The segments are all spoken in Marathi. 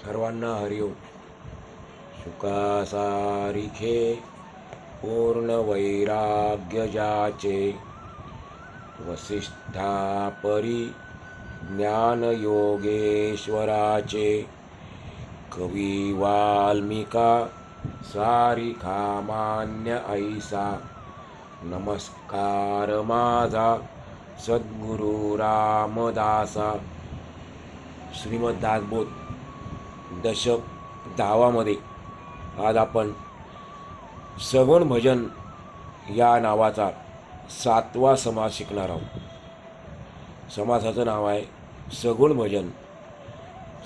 सर्वांना हरिओम. सुखासारिखे पूर्ण वैराग्य जाचे, वसिष्ठापरी ज्ञान योगेश्वराचे. कवी वाल्मिका सारिखा मान्य ऐसा, नमस्कार माझा सद्गुरु रामदासा. श्रीमद दासबोध दशक 10 आज आपण सगुण भजन या नावाचा 7वा समास शिकणार आहोत. समासाचं नाव आहे सगुण भजन.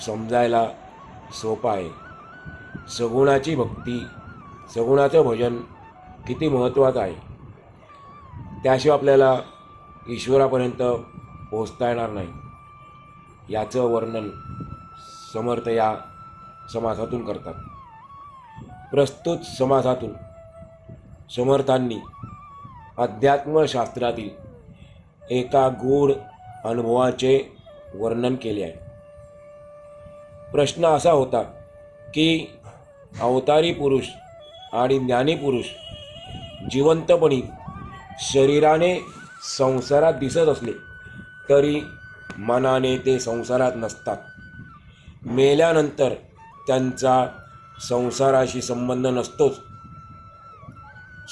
समजायला सोपं आहे. सगुणाची भक्ती, सगुणाचं भजन किती महत्त्वाचं आहे, त्याशिवाय आपल्याला ईश्वरापर्यंत पोहोचता येणार नाही, याचं वर्णन समर्थ या समासातून करतात. प्रस्तुत समासातून समर्थांनी अध्यात्मशास्त्रातील एका गूढ अनुभवाचे वर्णन केले आहे. प्रश्न असा होता की अवतारी पुरुष आणि ज्ञानी पुरुष जिवंतपणी शरीराने संसारात दिसत असले तरी मनाने ते संसारात नसतात. मेल्यानंतर त्यांचा संसाराशी संबंध नसतोच.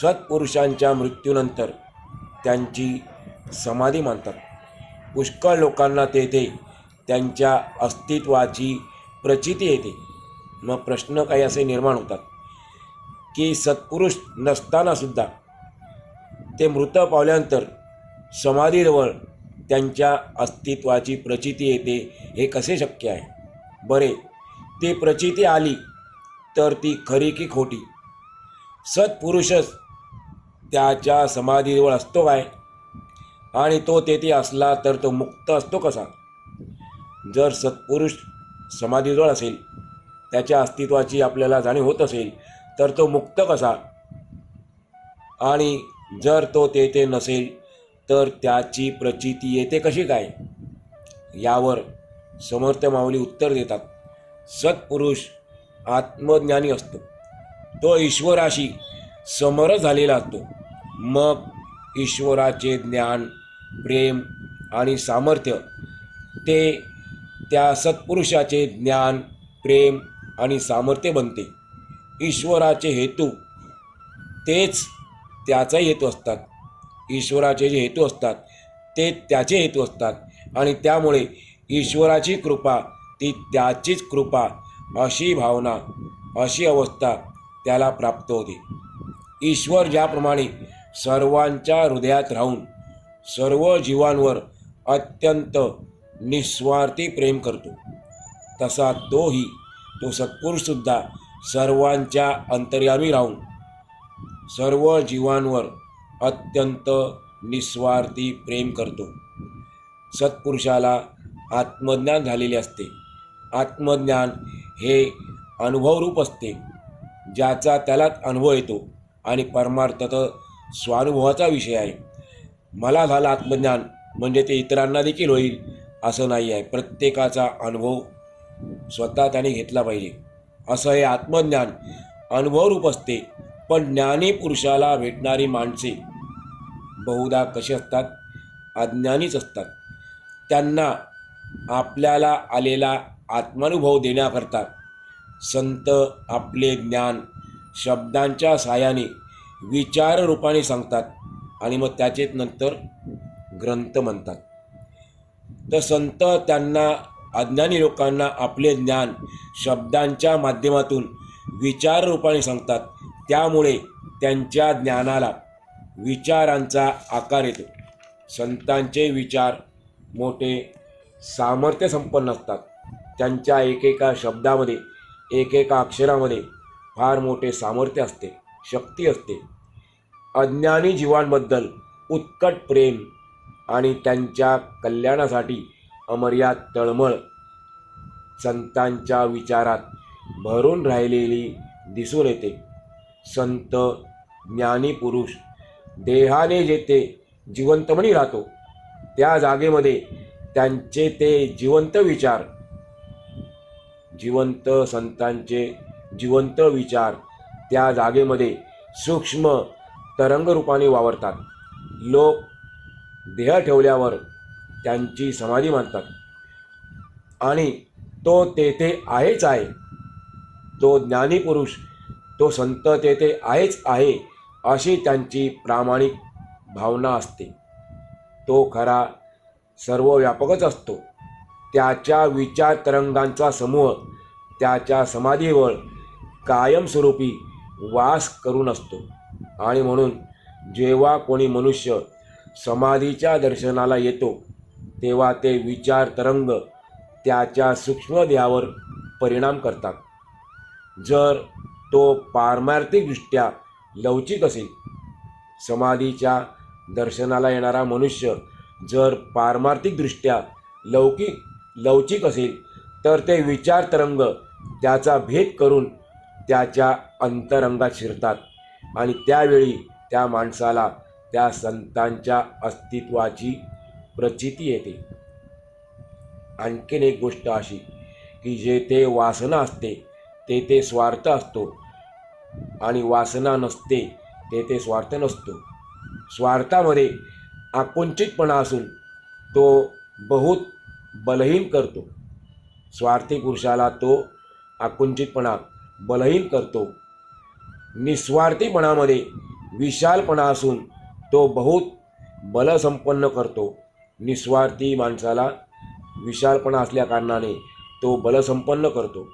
सत्पुरुषांच्या मृत्यूनंतर त्यांची समाधी मानतात. पुष्कळ लोकांना तेथे त्यांच्या अस्तित्वाची प्रचिती येते. मग प्रश्न काही असे निर्माण होतात की सत्पुरुष नसतानासुद्धा ते मृत पावल्यानंतर समाधीजवळ त्यांच्या अस्तित्वाची प्रचिती येते, हे कसे शक्य आहे? बरे, ती प्रचिती आली तर ती खरी की खोटी? सत्पुरुषच त्याच्या समाधीजवळ असतो काय? आणि तो तेथे असला तर तो मुक्त असतो कसा? जर सत्पुरुष समाधीजवळ असेल, त्याच्या अस्तित्वाची आपल्याला जाणीव होत असेल, तर तो मुक्त कसा? आणि जर तो तेथे नसेल तर त्याची प्रचिती येते कशी काय? यावर समर्थ माऊली उत्तर देतात. सत्पुरुष आत्मज्ञानी असतो. तो ईश्वराशी समरस झालेला असतो. मग ईश्वराचे ज्ञान, प्रेम आणि सामर्थ्य ते त्या सत्पुरुषाचे ज्ञान, प्रेम आणि सामर्थ्य बनते. ईश्वराचे हेतू तेच त्याचा हेतू असतात. ईश्वराचे जे हेतू असतात ते त्याचे हेतू असतात आणि त्यामुळे ईश्वराची कृपा ती त्याचीच कृपा, अशी भावना, अशी अवस्था त्याला प्राप्त होते. ईश्वर ज्याप्रमाणे सर्वांच्या हृदयात राहून सर्व जीवांवर अत्यंत निस्वार्थी प्रेम करतो, तसा तो सत्पुरुषसुद्धा सर्वांच्या अंतर्यामी राहून सर्व जीवांवर अत्यंत निस्वार्थी प्रेम करतो. सत्पुरुषाला आत्मज्ञान झालेले असते. आत्मज्ञान हे अनुभवरूप असते, ज्याचा त्यालाच अनुभव येतो आणि परमार्थत स्वानुभवाचा विषय आहे. मला झाला आत्मज्ञान म्हणजे ते इतरांना देखील होईल असं नाही आहे. प्रत्येकाचा अनुभव स्वतः त्याने घेतला पाहिजे. असं हे आत्मज्ञान अनुभवरूप असते. पण ज्ञानी पुरुषाला भेटणारी माणसे बहुधा कशी असतात? अज्ञानीच असतात. त्यांना आपल्याला आलेला आत्मानुभव देण्याकरता संत आपले ज्ञान शब्दांच्या साहाय्याने विचार रूपाने सांगतात आणि मग त्याचेच नंतर ग्रंथ म्हणतात. तर संत त्यांना, अज्ञानी लोकांना आपले ज्ञान शब्दांच्या माध्यमातून विचार रूपाने सांगतात. त्यामुळे त्यांच्या ज्ञानाला विचारांचा आकार येतो. संतांचे विचार मोठे सामर्थ्य संपन्न असतात. त्यांच्या एकेका शब्दामध्ये, एकेका अक्षरामध्ये फार मोठे सामर्थ्य असते, शक्ती असते. अज्ञानी जीवांबद्दल उत्कट प्रेम आणि त्यांच्या कल्याणासाठी अमर्याद तळमळ संतांच्या विचारात भरून राहिलेली दिसून येते. संत ज्ञानी पुरुष देहाने जेथे जिवंतपणी राहतो त्या जागेमध्ये त्यांचे ते जिवंत विचार जिवंत संतांचे जिवंत विचार त्या जागेमध्ये सूक्ष्म तरंगरूपाने वावरतात. लोक देह ठेवल्यावर त्यांची समाधी मानतात आणि तो तेथे आहेच आहे. तो ज्ञानी पुरुष, तो संत तेथे आहेच आहे अशी त्यांची प्रामाणिक भावना असते. तो खरा सर्वव्यापकच असतो. त्याच्या विचार तरंगांचा समूह त्याच्या समाधीवर कायमस्वरूपी वास करून असतो आणि म्हणून जेव्हा कोणी मनुष्य समाधीच्या दर्शनाला येतो तेव्हा ते विचार तरंग त्याच्या सूक्ष्म देहावर परिणाम करतात. जर तो पारमार्थिकदृष्ट्या लवचिक असेल, समाधीच्या दर्शनाला येणारा मनुष्य जर पारमार्थिकदृष्ट्या लवचिक असेल तर ते विचार तरंग त्याचा भेद करून त्याच्या अंतरंगात शिरतात आणि त्यावेळी त्या माणसाला त्या संतांच्या अस्तित्वाची प्रचिती येते. आणखीन एक गोष्ट अशी की जेथे वासना असते तेथे स्वार्थ असतो आणि वासना नसते तेथे स्वार्थ नसतो. स्वार्थामध्ये आकुंचितपणा असून तो बहुत बलहीन करतो. स्वार्थी पुरुषाला तो आकुंचितपणा बलहीन करतो. निस्वार्थीपणामध्ये विशालपणा असून तो बहुत बलसंपन्न करतो. निस्वार्थी माणसाला विशालपणा असल्याकारणाने तो बलसंपन्न करतो.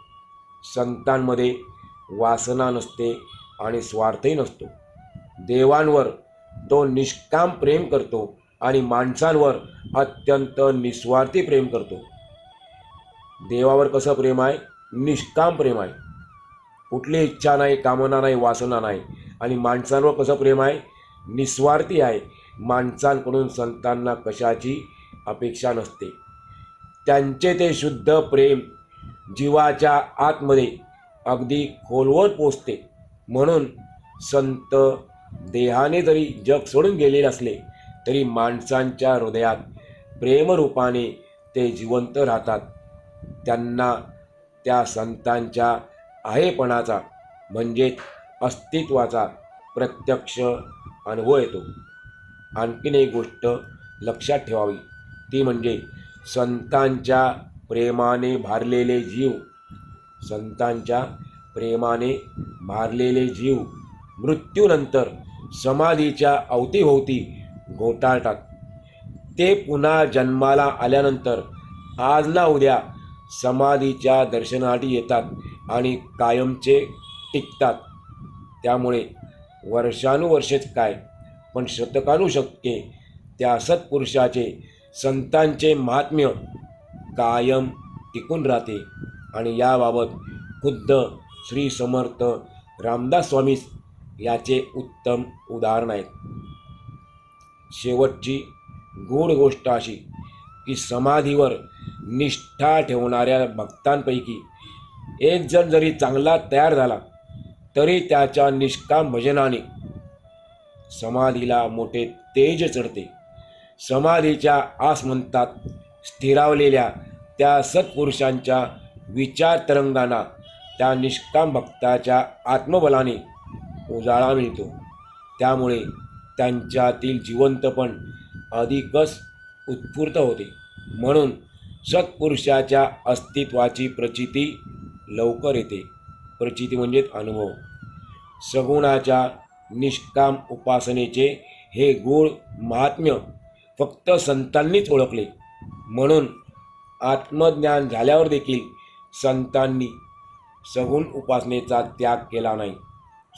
संतांमध्ये वासना नसते आणि स्वार्थही नसतो. देवांवर तो निष्काम प्रेम करतो आणि माणसांवर अत्यंत निस्वार्थी प्रेम करतो. देवावर कसं प्रेम आहे? निष्काम प्रेम आहे. कुठली इच्छा नाही, कामना नाही, वासना नाही. आणि माणसांवर कसं प्रेम आहे? निस्वार्थी आहे. माणसांकडून संतांना कशाची अपेक्षा नसते. त्यांचे ते शुद्ध प्रेम जीवाच्या आतमध्ये अगदी खोलवर पोचते. म्हणून संत देहाने जरी जग सोडून गेलेले असले तरी माणसांच्या हृदयात प्रेमरूपाने ते जिवंत राहतात. त्यांना त्या संतांच्या आहेपणाचा म्हणजेच अस्तित्वाचा प्रत्यक्ष अनुभव येतो. आणखीन एक गोष्ट लक्षात ठेवावी ती म्हणजे संतांच्या प्रेमाने भारलेले जीव मृत्यूनंतर समाधीच्या अवतीभोवती घोटाळतात. ते पुन्हा जन्माला आल्यानंतर आज ना उद्या समाधीच्या दर्शनासाठी येतात आणि कायमचे टिकतात. त्यामुळे वर्षानुवर्षेच काय पण शतकानुशतके त्या सत्पुरुषाचे संतांचे महात्म्य कायम टिकून राहते. आणि याबाबत खुद्द श्री समर्थ रामदास स्वामीच याचे उत्तम उदाहरण आहेत. शेवटची गूढ गोष्ट अशी की समाधीवर निष्ठा ठेवणाऱ्या भक्तांपैकी एक जण जरी चांगला तयार झाला तरी त्याच्या निष्काम भजनाने समाधीला मोठे तेज चढते. समाधीच्या आसमंतात स्थिरावलेल्या त्या सत्पुरुषांच्या विचार तरंगांना त्या निष्काम भक्ताच्या आत्मबलाने उजाळा मिळतो. त्यामुळे त्यांच्यातील जिवंतपण अधिकच उत्स्फूर्त होते. म्हणून सत्पुरुषाच्या अस्तित्वाची प्रचिती लवकर येते. प्रचिती म्हणजेच अनुभव. सगुणाच्या निष्काम उपासनेचे हे गूढ महात्म्य फक्त संतांनीच ओळखले. म्हणून आत्मज्ञान झाल्यावर देखील संतांनी सगुण उपासनेचा त्याग केला नाही.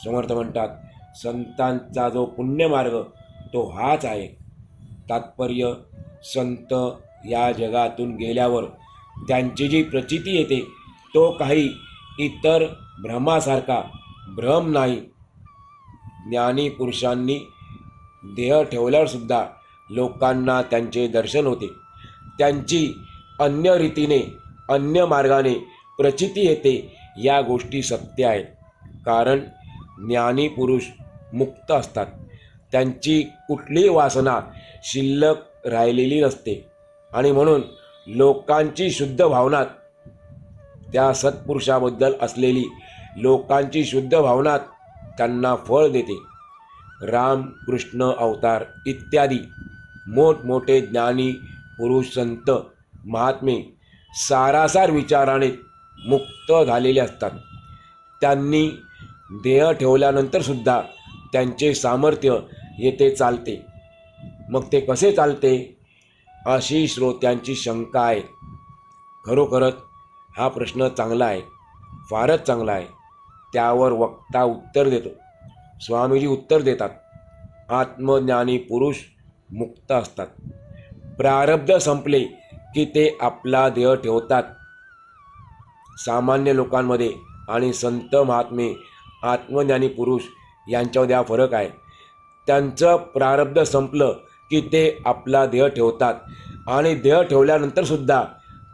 समर्थ म्हणतात, संतांचा जो पुण्यमार्ग तो हाच आहे. तात्पर्य, संत या जगातून गेल्यावर त्यांची जी प्रचिती येते तो काही इतर भ्रमासारखा भ्रम नाही. ज्ञानी पुरुषांनी देह ठेवल्यावर सुद्धा लोकांना त्यांचे दर्शन होते. त्यांची अन्य रीतीने अन्य मार्गाने प्रचिती येते. या गोष्टी सत्य आहेत. कारण ज्ञानी पुरुष मुक्त असतात. त्यांची कुठलीही वासना शिल्लक राहिलेली नसते आणि म्हणून लोकांची शुद्ध भावना त्या सत्पुरुषाबद्दल असलेली लोकांची शुद्ध भावना त्यांना फळ देते. राम, कृष्ण अवतार इत्यादी मोठमोठे ज्ञानी पुरुष, संत, महात्मे सारासार विचाराने मुक्त झालेले असतात. त्यांनी देह ठेवल्यानंतर सुद्धा त्यांचे सामर्थ्य येथे चालते. मग ते कसे चालते अशी श्रोत्यांची शंका आहे. खरोखरच हा प्रश्न चांगला आहे, फारच चांगला आहे. त्यावर वक्ता उत्तर देतो. स्वामीजी उत्तर देतात. आत्मज्ञानी पुरुष मुक्त असतात. प्रारब्ध संपले की ते आपला देह ठेवतात. सामान्य लोकांमध्ये आणि संत महात्मे आत्मज्ञानी पुरुष यांच्यामध्ये हा फरक आहे. त्यांचं प्रारब्ध संपलं की ते आपला देह ठेवतात आणि देह ठेवल्यानंतर सुद्धा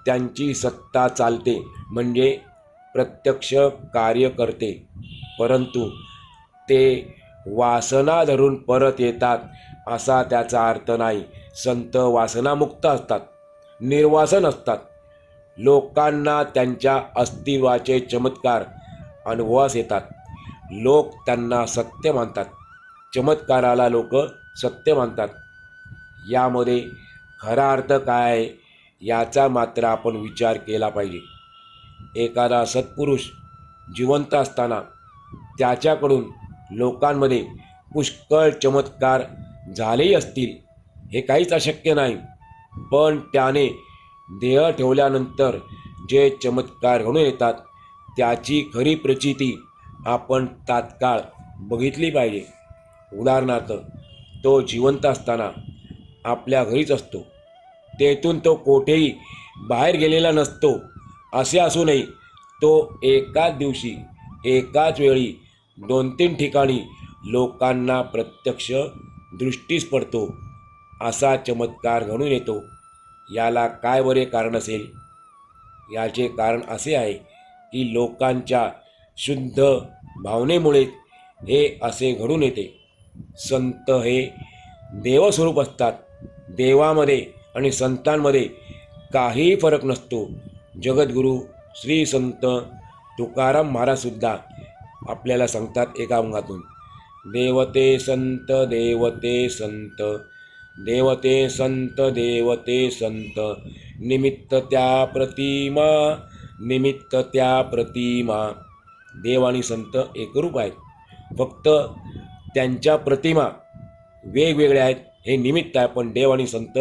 त्यांची सत्ता चालते, म्हणजे प्रत्यक्ष कार्य करते. परंतु ते वासना धरून परत येतात असा त्याचा अर्थ नाही. संत वासनामुक्त असतात, निर्वासन असतात. लोकांना त्यांच्या अस्तित्वाचे चमत्कार अनुभवास येतात. लोक त्यांना सत्य मानतात. चमत्काराला लोक सत्य मानतात. यामध्ये खरा अर्थ काय आहे याचा मात्र आपण विचार केला पाहिजे. एखादा सत्पुरुष जिवंत असताना त्याच्याकडून लोकांमध्ये पुष्कळ चमत्कार झालेही असतील, हे काहीच अशक्य नाही. पण त्याने देह ठेवल्यानंतर जे चमत्कार घडून येतात त्याची खरी प्रचिती आपण तात्काळ बघितली पाहिजे. उदाहरणार्थ, तो जिवंत असताना आपल्या घरीच असतो. तेथून तो कोठेही बाहेर गेलेला नसतो. असे असूनही तो एकाच दिवशी, एकाच वेळी 2-3 ठिकाणी लोकांना प्रत्यक्ष दृष्टीस पडतो. असा चमत्कार घडून येतो. याला काय बरे कारण असेल? याचे कारण असे आहे की लोकांच्या शुद्ध भावनेमुळे हे असे घडून येते. संत हे देवस्वरूप असतात. देवामध्ये आणि संतांमध्ये काहीही फरक नसतो. जगद्गुरू श्री संत तुकाराम महाराजसुद्धा आपल्याला सांगतात एका अभंगातून, देवते संत, देवते संत, देवते संत, देवते संत, निमित्त त्या प्रतिमा, निमित्त त्या प्रतिमा. देव आणि संत एकरूप आहेत, फक्त त्यांच्या प्रतिमा वेगवेगळ्या आहेत, हे निमित्त आहे. पण देव आणि संत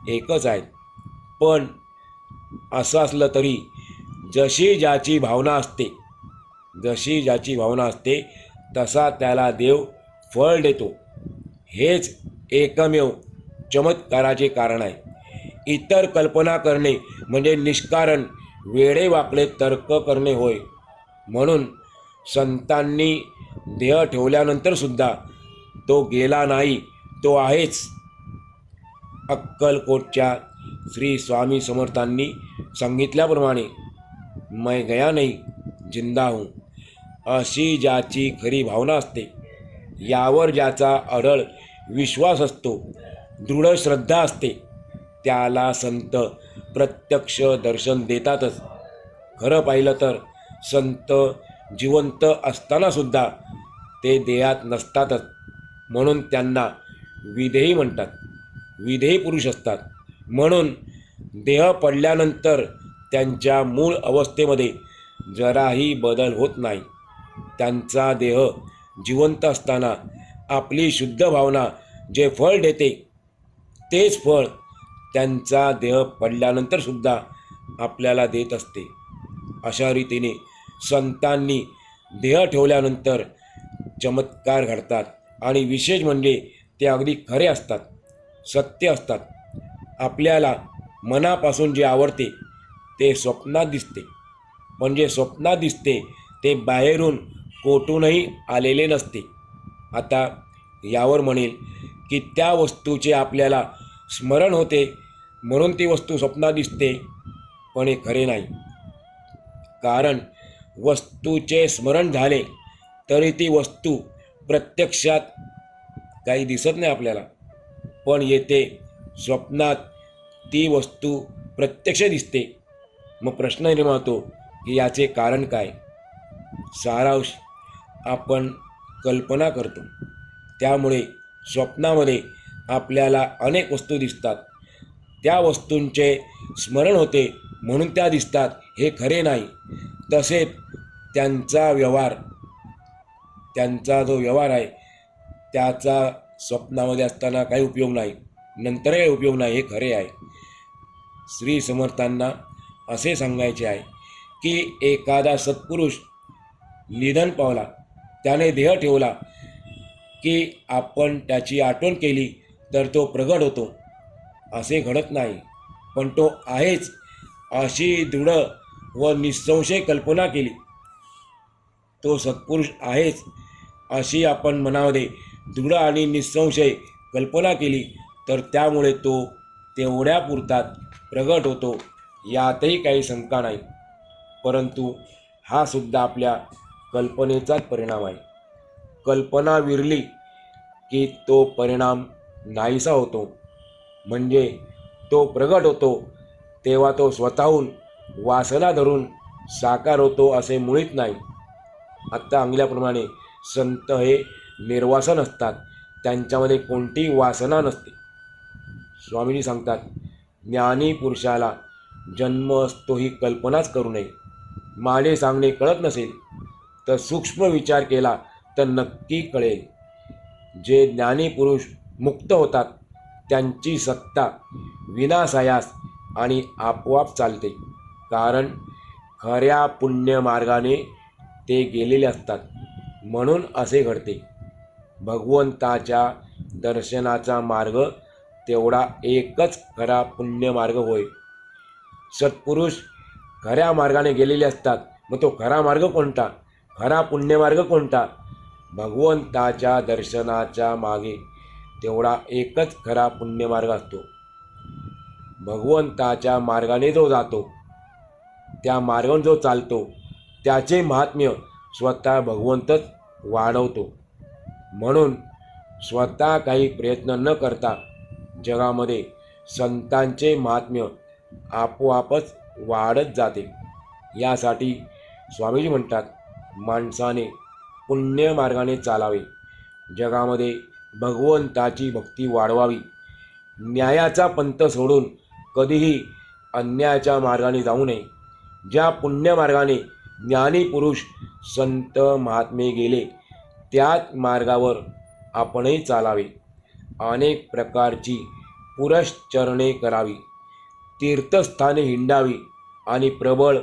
एकच आहेत. पण असं असलं तरी जशी ज्याची भावना असते, जशी ज्याची भावना असते तसा त्याला देव फळ देतो. हेच एकमेव चमत्काराचे कारण आहे. इतर कल्पना करणे म्हणजे निष्कारण वेडेवाकडे तर्क करणे होय. म्हणून संतांनी देह ठेवल्यानंतर सुद्धा तो गेला नाही, तो आहेच. अक्कलकोटच्या श्री स्वामी समर्थांनी सांगितल्याप्रमाणे, मैं गया नहीं, जिंदा हूँ. अशी ज्याची खरी भावना असते, यावर ज्याचा अढळ विश्वास असतो, दृढ श्रद्धा असते, त्याला संत प्रत्यक्ष दर्शन देतातच. खरं पाहिलं तर संत जिवंत असतानासुद्धा ते देहात नसतातच. म्हणून त्यांना विधेयी म्हणतात. विधेयी पुरुष असतात. म्हणून देह पडल्यानंतर त्यांच्या मूळ अवस्थेमध्ये जराही बदल होत नाही. त्यांचा देह जिवंत असताना आपली शुद्ध भावना जे फळ देते, तेच फळ त्यांचा देह पडल्यानंतरसुद्धा आपल्याला देत असते. अशा रीतीने संतांनी देह ठेवल्यानंतर चमत्कार घडतात आणि विशेष म्हणजे ते अगदी खरे असतात, सत्य असतात. आपल्याला मनापासून जे आवडते ते स्वप्नात दिसते. पण जे स्वप्नात दिसते ते बाहेरून कोठूनही आलेले नसते. आता यावर म्हणेल की त्या वस्तूचे आपल्याला स्मरण होते म्हणून ती वस्तू स्वप्नात दिसते, पण हे खरे नाही. कारण वस्तूचे स्मरण झाले तरी ती वस्तू प्रत्यक्षात काही दिसत नाही आपल्याला. पण येथे स्वप्नात ती वस्तू प्रत्यक्ष दिसते. मग प्रश्न निर्माण होतो की याचे कारण काय. सारांश आपण कल्पना करतो, त्यामुळे स्वप्नामध्ये आपल्याला अनेक वस्तू दिसतात. त्या वस्तूंचे स्मरण होते म्हणून त्या दिसतात हे खरे नाही. तसेच त्यांचा जो व्यवहार आहे त्याचा स्वप्नामध्ये असताना काही उपयोग नाही, नंतर काही उपयोग नाही, हे खरे आहे. श्री समर्थांना असे सांगायचे आहे की एखादा सत्पुरुष निधन पावला, त्याने देह ठेवला की आपण त्याची आठवण केली तर तो प्रगट होतो. असे घडत नाही, पण तो आहेच अशी दृढ व निसंशय कल्पना केली, तो सत्पुरुष आहेच अशी आपण मनामध्ये दृढ आणि निसंशय कल्पना केली तर त्यामुळे तो तेवढ्या पुरतात प्रगट होतो, यातही काही शंका नाही. परंतु हा सुद्धा आपल्या कल्पनेचाच परिणाम आहे. कल्पना विरली की तो परिणाम नाहीसा होतो, म्हणजे तो प्रगट होतो तेव्हा तो स्वतःहून वासना धरून साकार होतो असे मुळीच नाही. आत्ता अंगल्याप्रमाणे संत हे निर्वासन असतात, त्यांच्यामध्ये कोणतीही वासना नसते. स्वामीजी सांगतात, ज्ञानी पुरुषाला जन्म असतो ही कल्पनाच करू नये. माझे सांगणे कळत नसेल तर सूक्ष्म विचार केला तर नक्की कळेल. जे ज्ञानी पुरुष मुक्त होतात त्यांची सत्ता विनासायास आणि आपोआप चालते, कारण खऱ्या पुण्य मार्गाने ते गेलेले असतात. म्हणून असे घडते. भगवंताच्या दर्शनाचा मार्ग तेवढा एकच खरा पुण्य मार्ग होय. सत्पुरुष खऱ्या मार्गाने गेलेले असतात, मग तो खरा मार्ग कोणता, खरा पुण्यमार्ग कोणता. भगवंताच्या दर्शनाच्या मागे तेवढा एकच खरा पुण्यमार्ग असतो. भगवंताच्या मार्गाने जो जातो, त्या मार्गाने जो चालतो, त्याचे महात्म्य स्वतः भगवंतच वाढवतो. म्हणून स्वतः काही प्रयत्न न करता जगामध्ये संतांचे महात्म्य आपोआपच वाढत जाते. यासाठी स्वामीजी म्हणतात, माणसाने पुण्य मार्गाने चालावे, जगामध्ये भगवंताची भक्ती वाढवावी, न्यायाचा पंथ सोडून कधीही अन्यायाच्या मार्गाने जाऊ नये. ज्या पुण्य मार्गाने ज्ञानी पुरुष संत महात्मे गेले त्याच मार्गावर आपणही चालावे. अनेक प्रकारची पुरश्चरणे करावी, तीर्थस्थाने हिंडावी आणि प्रबळ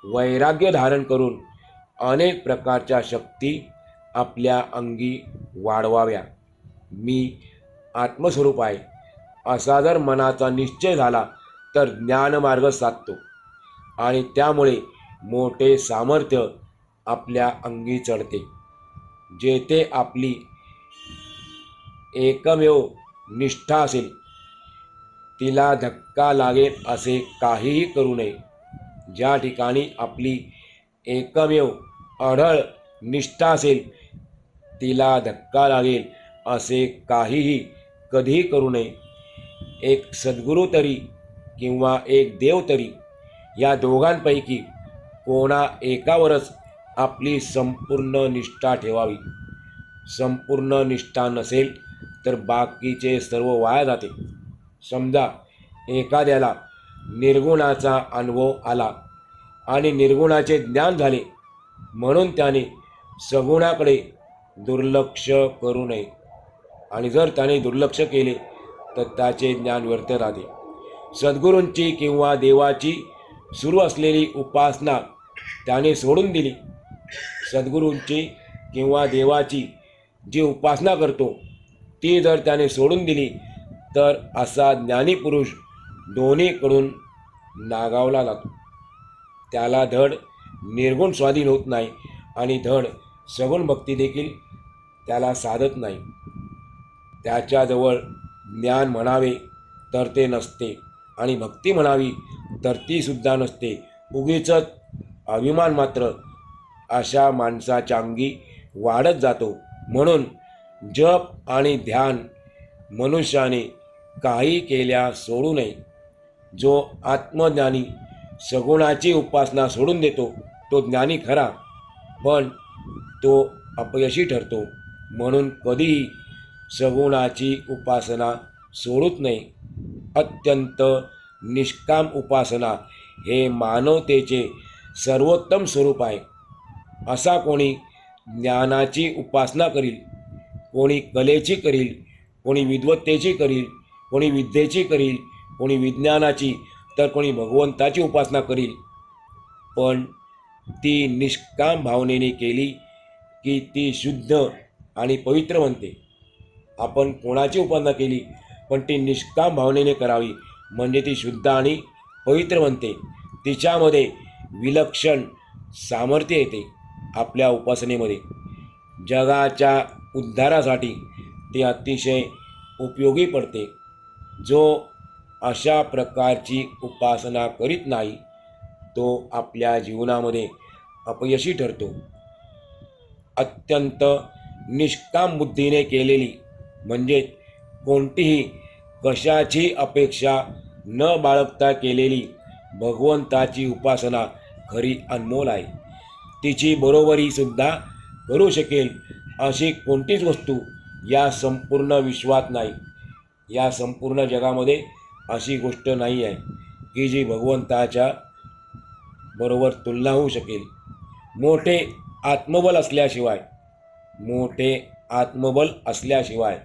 वैराग्य धारण करून अनेक प्रकारच्या शक्ती आपल्या अंगी वाढवाव्या. मी आत्मस्वरूप आहे असा जर मनाचा निश्चय झाला तर ज्ञानमार्ग साधतो आणि त्यामुळे मोठे सामर्थ्य आपल्या अंगी चढते. जेथे आपली एकमेव निष्ठा असेल तिला धक्का लागेल असे काहीही करू नये. ज्या ठिकाणी आपली एकमेव अढळ निष्ठा असेल तिला धक्का लागेल असे काहीही कधीही करू नये. एक सद्गुरू तरी किंवा एक देव तरी, या दोघांपैकी कोणा एकावरच आपली संपूर्ण निष्ठा ठेवावी. संपूर्ण निष्ठा नसेल तर बाकीचे सर्व वाया जाते. समजा एखाद्याला निर्गुणाचा अनुभव आला आणि निर्गुणाचे ज्ञान झाले, म्हणून त्याने सगुणाकडे दुर्लक्ष करू नये. आणि जर त्याने दुर्लक्ष केले तर त्याचे ज्ञान व्यर्थ राहते. सद्गुरूंची किंवा देवाची सुरू असलेली उपासना त्याने सोडून दिली. सद्गुरूंची किंवा देवाची जी उपासना करतो ती जर त्याने सोडून दिली तर असा ज्ञानी पुरुष दोन्हीकडून नागावला जातो. त्याला धड निर्गुण स्वाधीन होत नाही आणि धड सगुण भक्ती देखील त्याला साधत नाही. त्याच्याजवळ ज्ञान म्हणावे तर ते नसते आणि भक्ती म्हणावी तर तीसुद्धा नसते. उगीचच अभिमान मात्र अशा माणसाच्या अंगी वाढत जातो. म्हणून जप आणि ध्यान मनुष्याने काही केल्या सोडू नये. जो आत्मज्ञानी सगुणाची उपासना सोडून देतो तो ज्ञानी खरा, पण तो अपयशी ठरतो. म्हणून कधीही सगुणाची उपासना सोडूच नये. अत्यंत निष्काम उपासना हे मानवतेचे सर्वोत्तम स्वरूप आहे. असा कोणी ज्ञानाची उपासना करील, कोणी कलेची करील, कोणी विद्वत्तेची करील, कोणी विद्येची करील, कोणी विज्ञानाची, तर कोणी भगवंताची उपासना करील. पण ती निष्काम भावनेने केली की ती शुद्ध आणि पवित्र बनते. आपण कोणाची उपासना केली पण ती निष्काम भावनेने करावी, म्हणजे ती शुद्ध आणि पवित्र बनते. तिच्यामध्ये विलक्षण सामर्थ्य येते. आपल्या उपासनेमध्ये जगाच्या उद्धारासाठी ती अतिशय उपयोगी पडते. जो अशा प्रकारची उपासना करीत नाही तो आपल्या जीवनामध्ये अपयशी ठरतो. अत्यंत निष्काम बुद्धीने केलेली म्हणजे कोणतीही कशाची अपेक्षा न बाळगता केलेली भगवंताची उपासना खरी अनमोल आहे. तिची बरोबरीसुद्धा करू शकेल अशी कोणतीच वस्तू या संपूर्ण विश्वात नाही. या संपूर्ण जगामध्ये अशी गोष्ट नाही आहे की जी भगवंताच्या बरोबर तुलना होऊ शकेल. मोठे आत्मबल असल्याशिवाय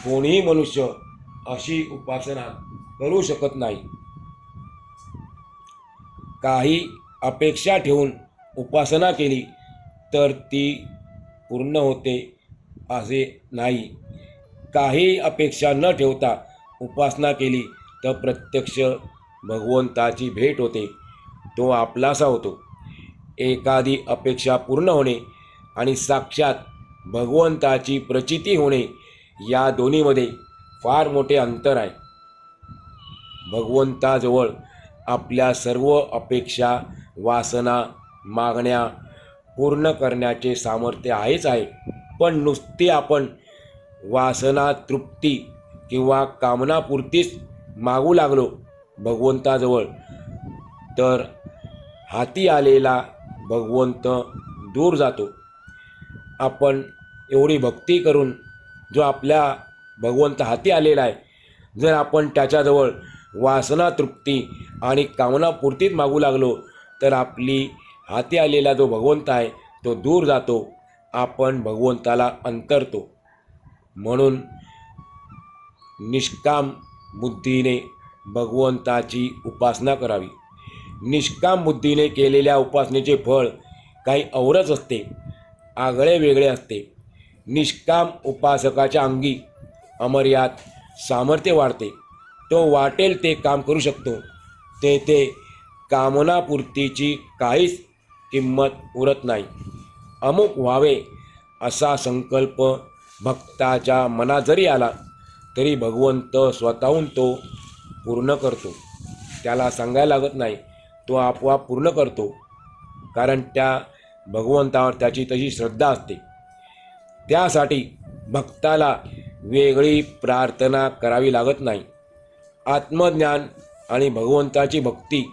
कोणीही मनुष्य अशी उपासना करू शकत नाही. काही अपेक्षा ठेवून उपासना केली तर ती पूर्ण होते असे नाही. काही अपेक्षा न ठेवता उपासना केली तर प्रत्यक्ष भगवंताची भेट होते, तो आपलासा होतो. एखादी अपेक्षा पूर्ण होणे आणि साक्षात भगवंताची प्रचिती होणे या दोन्हीमध्ये फार मोठे अंतर आहे. भगवंताजवळ आपल्या सर्व अपेक्षा, वासना, मागण्या पूर्ण करण्याचे सामर्थ्य आहेच आहे. पण नुसती आपण वासना तृप्ती किंवा कामनापूर्तीच मागू लागलो भगवंताजवळ तर हाती आलेला भगवंत दूर जातो. आपण एवढी भक्ती करून जो आपल्या भगवंत हाती आलेला आहे, जर आपण त्याच्याजवळ वासना तृप्ती आणि कामनापूर्तीच मागू लागलो तर आपली हाती आलेला जो भगवंत आहे तो दूर जातो. आपण भगवंताला अंतरतो. म्हणून निष्काम बुद्धीने भगवंताची उपासना करावी. निष्काम बुद्धीने केलेल्या उपासनेचे फळ काही औरच असते, आगळे वेगळे असते. निष्काम उपासकाच्या अंगी अमर्याद सामर्थ्य वाढते. तो वाटेल ते काम करू शकतो. तेथे कामनापूर्तीची काहीच किंमत उरत नाही. अमुक व्हावे असा संकल्प भक्ताच्या मनात जरी आला तरी भगवंत स्वतःहून तो पूर्ण करतो. त्याला सांगायला लागत नाही, तो आपोआप पूर्ण करतो. कारण त्या भगवंतावर त्याची तशी श्रद्धा असते. त्यासाठी भक्ताला वेगळी प्रार्थना करावी लागत नाही. आत्मज्ञान आणि भगवंताची भक्ती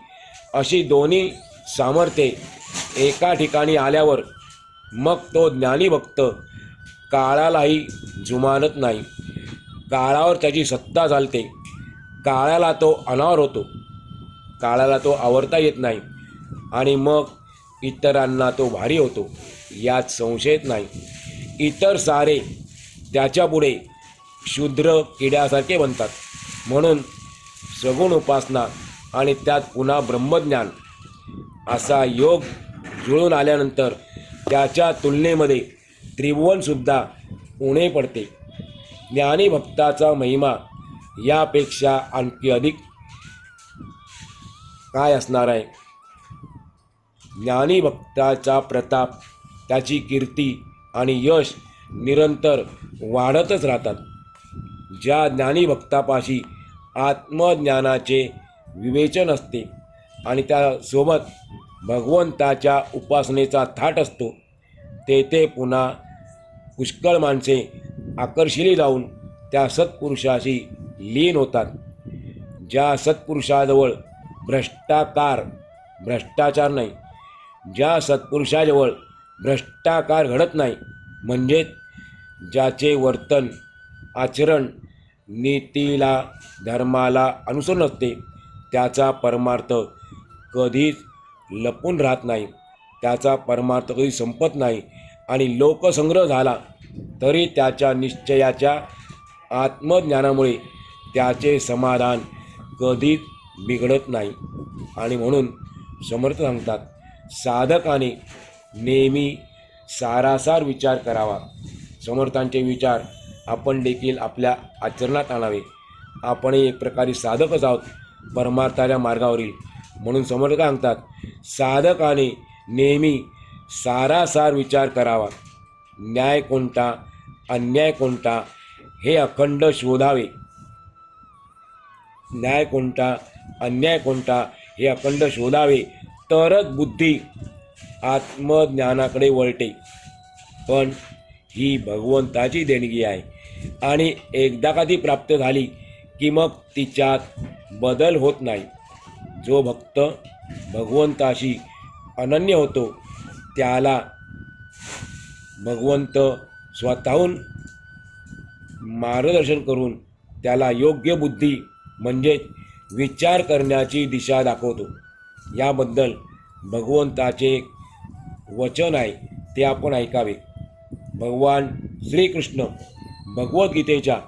अशी दोन्ही सामर्थ्ये एका ठिकाणी आल्यावर मग तो ज्ञानी भक्त काळालाही जुमानत नाही. काळावर त्याची सत्ता चालते. काळाला तो अनावर होतो. काळाला तो आवरता येत नाही आणि मग इतरांना तो भारी होतो, यात संशयच नाही. इतर सारे त्याच्यापुढे क्षुद्र किड्यासारखे बनतात. म्हणून सगुण उपासना आणि त्यात पुन्हा ब्रह्मज्ञान असा योग जुळून आल्यानंतर त्याच्या तुलनेमध्ये त्रिभुवनसुद्धा उणे पडते. ज्ञानी भक्ताचा महिमा यापेक्षा आणखी अधिक काय असणार आहे. ज्ञानी भक्ताचा प्रताप, त्याची कीर्ती आणि यश निरंतर वाढतच राहतात. ज्या ज्ञानी भक्तापाशी आत्मज्ञानाचे विवेचन असते आणि त्यासोबत भगवंताच्या उपासनेचा थाट असतो, तेथे पुन्हा पुष्कळ माणसे आकर्षिली जाऊन त्या सत्पुरुषाशी लीन होतात. ज्या सत्पुरुषाजवळ भ्रष्टाकार भ्रष्टाचार नाही. ज्या सत्पुरुषाजवळ भ्रष्टाचार घडत नाही, म्हणजे ज्याचे वर्तन आचरण नीतीला धर्माला अनुसरून असते, त्याचा परमार्थ कधीच लपून राहत नाही, त्याचा परमार्थ कधी संपत नाही. आणि लोकसंग्रह झाला तरी त्याच्या निश्चयाच्या आत्मज्ञानामुळे त्याचे समाधान कधीच बिघडत नाही. आणि म्हणून समर्थ सांगतात, साधकाने नेहमी सारासार विचार करावा. समर्थांचे विचार आपण देखील आपल्या आचरणात आणावे. आपणही एक प्रकारे साधकच आहोत परमार्थाच्या मार्गावरील. म्हणून समर्थ सांगतात, साधकाने नेहमी सारासार विचार करावा. न्याय कोणता, अन्याय कोणता हे अखंड शोधावे. न्याय कोणता, अन्याय कोणता हे अखंड शोधावे, तरच बुद्धी आत्मज्ञानाकडे वळते. पण ही भगवंताची देणगी आहे आणि एकदा का ती प्राप्त झाली की मग तिच्यात बदल होत नाही. जो भक्त भगवंताशी अनन्य होतो त्याला भगवंत स्वतःहून मार्गदर्शन करून त्याला योग्य बुद्धी म्हणजे विचार करण्याची दिशा दाखवतो. याबद्दल भगवंताचे एक वचन आहे, ते आपण ऐकावे. भगवान श्रीकृष्ण भगवद्गीतेच्या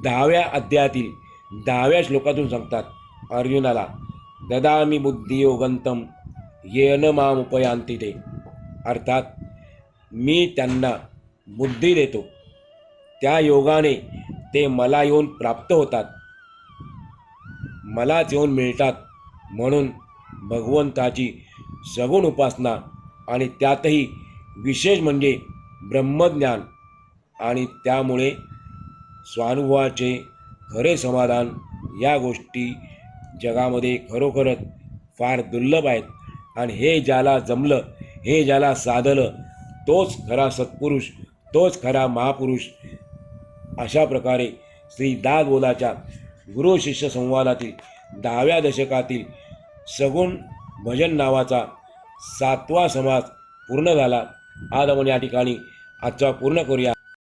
10व्या अध्यायातील 10व्या श्लोकातून सांगतात अर्जुनाला, ददामी बुद्धियोगंतम येन मामुपयांती ते. अर्थात मी त्यांना बुद्धी देतो, त्या योगाने ते मला येऊन प्राप्त होतात, मलाच येऊन मिळतात. म्हणून भगवंताची सगुण उपासना आणि त्यातही विशेष म्हणजे ब्रह्मज्ञान आणि त्यामुळे स्वानुभवाचे खरे समाधान, या गोष्टी जगामध्ये खरोखरच फार दुर्लभ आहेत. आणि हे ज्याला जमलं, हे ज्याला साधलं, तोच खरा सत्पुरुष, तोच खरा महापुरुष. अशा प्रकारे श्री दासबोधाच्या गुरु शिष्य संवादातील 10व्या दशकातील सगुण भजन नावाचा 7वा समास पूर्ण झाला. आज आपण या ठिकाणी आजचा पूर्ण करूया.